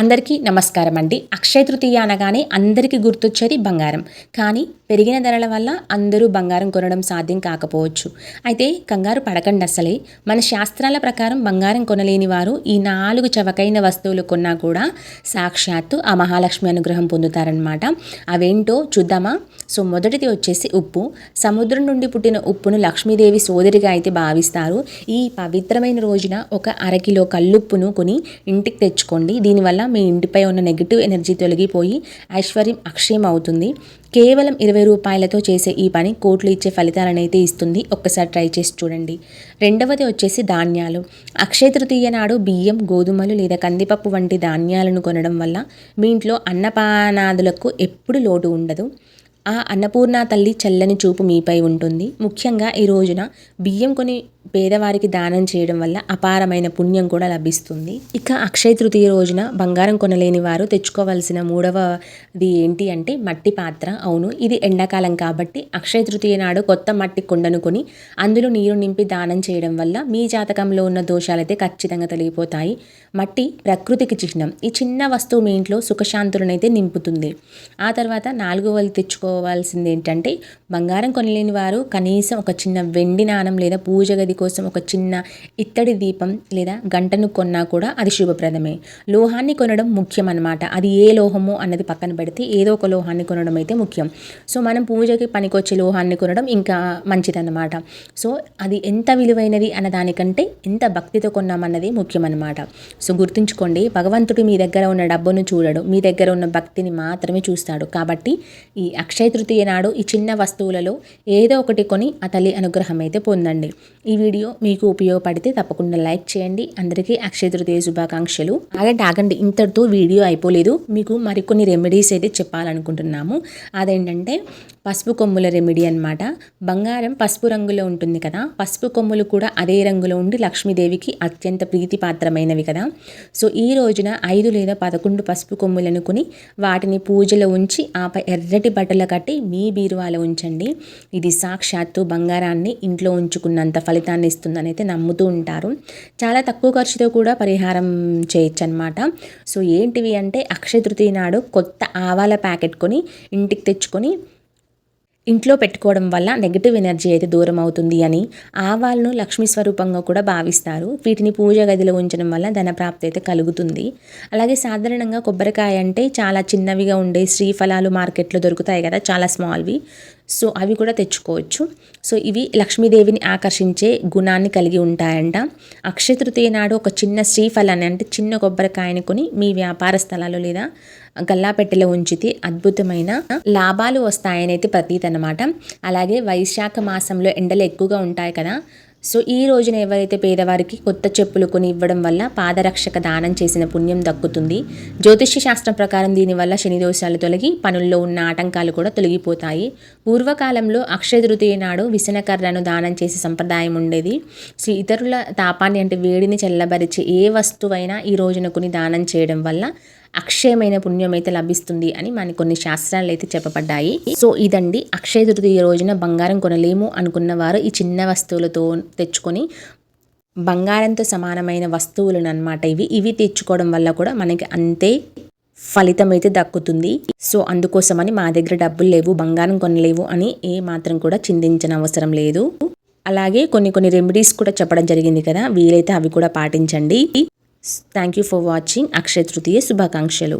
అందరికీ నమస్కారం అండి. అక్షయ తృతీయ అనగానే అందరికీ గుర్తొచ్చేది బంగారం. కానీ పెరిగిన ధరల వల్ల అందరూ బంగారం కొనడం సాధ్యం కాకపోవచ్చు. అయితే కంగారు పడకండి అసలే. మన శాస్త్రాల ప్రకారం బంగారం కొనలేని వారు ఈ 4 చవకైన వస్తువులు కొన్నా కూడా సాక్షాత్తు ఆ మహాలక్ష్మి అనుగ్రహం పొందుతారనమాట. అవేంటో చూద్దామా? సో మొదటిది వచ్చేసి ఉప్పు. సముద్రం నుండి పుట్టిన ఉప్పును లక్ష్మీదేవి సోదరిగా అయితే భావిస్తారు. ఈ పవిత్రమైన రోజున ఒక అరకిలో కల్లుప్పును కొని ఇంటికి తెచ్చుకోండి. దీనివల్ల మీ ఇంటిపై ఉన్న నెగిటివ్ ఎనర్జీ తొలగిపోయి ఐశ్వర్యం అక్షయం అవుతుంది. కేవలం 20 రూపాయలతో చేసే ఈ పని కోట్లు ఇచ్చే ఫలితాలనైతే ఇస్తుంది. ఒక్కసారి ట్రై చేసి చూడండి. రెండవది వచ్చేసి ధాన్యాలు. అక్షయ తృతీయ నాడు బియ్యం, గోధుమలు లేదా కందిపప్పు వంటి ధాన్యాలను కొనడం వల్ల మీ ఇంట్లో అన్నపానాదులకు ఎప్పుడు లోటు ఉండదు. ఆ అన్నపూర్ణ తల్లి చల్లని చూపు మీపై ఉంటుంది. ముఖ్యంగా ఈ రోజున బియ్యం కొని పేదవారికి దానం చేయడం వల్ల అపారమైన పుణ్యం కూడా లభిస్తుంది. ఇక అక్షయ తృతీయ రోజున బంగారం కొనలేని వారు తెచ్చుకోవాల్సిన మూడవది ఏంటి అంటే మట్టి పాత్ర. అవును, ఇది ఎండాకాలం కాబట్టి అక్షయ తృతీయ నాడు కొత్త మట్టి కుండను కొని అందులో నీరు నింపి దానం చేయడం వల్ల మీ జాతకంలో ఉన్న దోషాలైతే ఖచ్చితంగా తొలగిపోతాయి. మట్టి ప్రకృతికి చిహ్నం. ఈ చిన్న వస్తువు మీ ఇంట్లో సుఖశాంతులనైతే నింపుతుంది. ఆ తర్వాత 4వది తెచ్చుకోవాల్సింది ఏంటంటే బంగారం కొనలేని వారు కనీసం ఒక చిన్న వెండి నాణం లేదా పూజ గది కోసం ఒక చిన్న ఇత్తడి దీపం లేదా గంటను కొన్నా కూడా అది శుభప్రదమే. లోహాన్ని కొనడం ముఖ్యం అన్నమాట. అది ఏ లోహము అన్నది పక్కన పెడితే ఏదో ఒక లోహాన్ని కొనడం అయితే ముఖ్యం. సో మనం పూజకి పనికొచ్చే లోహాన్ని కొనడం ఇంకా మంచిదన్నమాట. సో అది ఎంత విలువైనది అన్న దానికంటే ఎంత భక్తితో కొన్నామన్నది ముఖ్యం అన్నమాట. సో గుర్తుంచుకోండి, భగవంతుడు మీ దగ్గర ఉన్న డబ్బును చూడడు, మీ దగ్గర ఉన్న భక్తిని మాత్రమే చూస్తాడు. కాబట్టి ఈ అక్షయ తృతీయ నాడు ఈ చిన్న వస్తువులలో ఏదో ఒకటి కొని ఆ తల్లి అనుగ్రహం అయితే పొందండి. ఈ వీడియో మీకు ఉపయోగపడితే తప్పకుండా లైక్ చేయండి. అందరికీ అక్షయ తృతీయ శుభాకాంక్షలు. ఆగండి, ఇంతటితో వీడియో అయిపోలేదు. మీకు మరికొన్ని రెమెడీస్ అయితే చెప్పాలనుకుంటున్నాము. అదేంటంటే పసుపు కొమ్ముల రెమెడీ అన్నమాట. బంగారం పసుపు రంగులో ఉంటుంది కదా, పసుపు కొమ్ములు కూడా అదే రంగులో ఉండి లక్ష్మీదేవికి అత్యంత ప్రీతిపాత్రమైనవి కదా. సో ఈ రోజున 5 లేదా 11 పసుపు కొమ్ములను కొని వాటిని పూజలో ఉంచి ఆపై ఎర్రటి బట్టలు కట్టి మీ బీరువాలో ఉంచండి. ఇది సాక్షాత్తు బంగారాన్ని ఇంట్లో ఉంచుకున్నంత ఫలితాన్ని ఇస్తుందని అయితే నమ్ముతూ ఉంటారు. చాలా తక్కువ ఖర్చుతో కూడా పరిహారం చేయొచ్చు అనమాట. సో ఏంటివి అంటే అక్షయ తృతీయ నాడు కొత్త ఆవాల ప్యాకెట్ కొని ఇంటికి తెచ్చుకొని ఇంట్లో పెట్టుకోవడం వల్ల నెగిటివ్ ఎనర్జీ అయితే దూరం అవుతుంది అని, ఆవాలను లక్ష్మీ స్వరూపంగా కూడా భావిస్తారు. వీటిని పూజ గదిలో ఉంచడం వల్ల ధనప్రాప్తి అయితే కలుగుతుంది. అలాగే సాధారణంగా కొబ్బరికాయ అంటే చాలా చిన్నవిగా ఉండే శ్రీఫలాలు మార్కెట్లో దొరుకుతాయి కదా, చాలా స్మాల్వి. సో అవి కూడా తెచ్చుకోవచ్చు. సో ఇవి లక్ష్మీదేవిని ఆకర్షించే గుణాన్ని కలిగి ఉంటాయంట. అక్షయ తృతీయ నాడు ఒక చిన్న శ్రీఫలాన్ని అంటే చిన్న కొబ్బరికాయని కొని మీ వ్యాపార స్థలాలు లేదా గల్లాపెట్టెలో ఉంచితే అద్భుతమైన లాభాలు వస్తాయని అయితే ప్రతీతి అన్నమాట. అలాగే వైశాఖ మాసంలో ఎండలు ఎక్కువగా ఉంటాయి కదా. సో ఈ రోజున ఎవరైతే పేదవారికి కొత్త చెప్పులు కొని ఇవ్వడం వల్ల పాదరక్షక దానం చేసిన పుణ్యం దక్కుతుంది. జ్యోతిష్య శాస్త్రం ప్రకారం దీనివల్ల శని దోషాలు తొలగి పనుల్లో ఉన్న ఆటంకాలు కూడా తొలగిపోతాయి. పూర్వకాలంలో అక్షయ తృతీయ నాడు విసనకర్రను దానం చేసే సంప్రదాయం ఉండేది. సో ఇతరుల తాపాన్ని అంటే వేడిని చల్లబరిచే ఏ వస్తువైనా ఈ రోజున కొని దానం చేయడం వల్ల అక్షయమైన పుణ్యం అయితే లభిస్తుంది అని మన కొన్ని శాస్త్రాలు అయితే చెప్పబడ్డాయి. సో ఇదండి అక్షయ తృతీయ రోజున బంగారం కొనలేము అనుకున్న వారు ఈ చిన్న వస్తువులతో తెచ్చుకొని బంగారంతో సమానమైన వస్తువులను అనమాట ఇవి తెచ్చుకోవడం వల్ల కూడా మనకి అంతే ఫలితం అయితే దక్కుతుంది. సో అందుకోసమని మా దగ్గర డబ్బులు లేవు, బంగారం కొనలేవు అని ఏ మాత్రం కూడా చింతించిన అవసరం లేదు. అలాగే కొన్ని రెమెడీస్ కూడా చెప్పడం జరిగింది కదా, వీలైతే అవి కూడా పాటించండి. Thank you for watching. Akshaya Tritiya శుభాకాంక్షలు.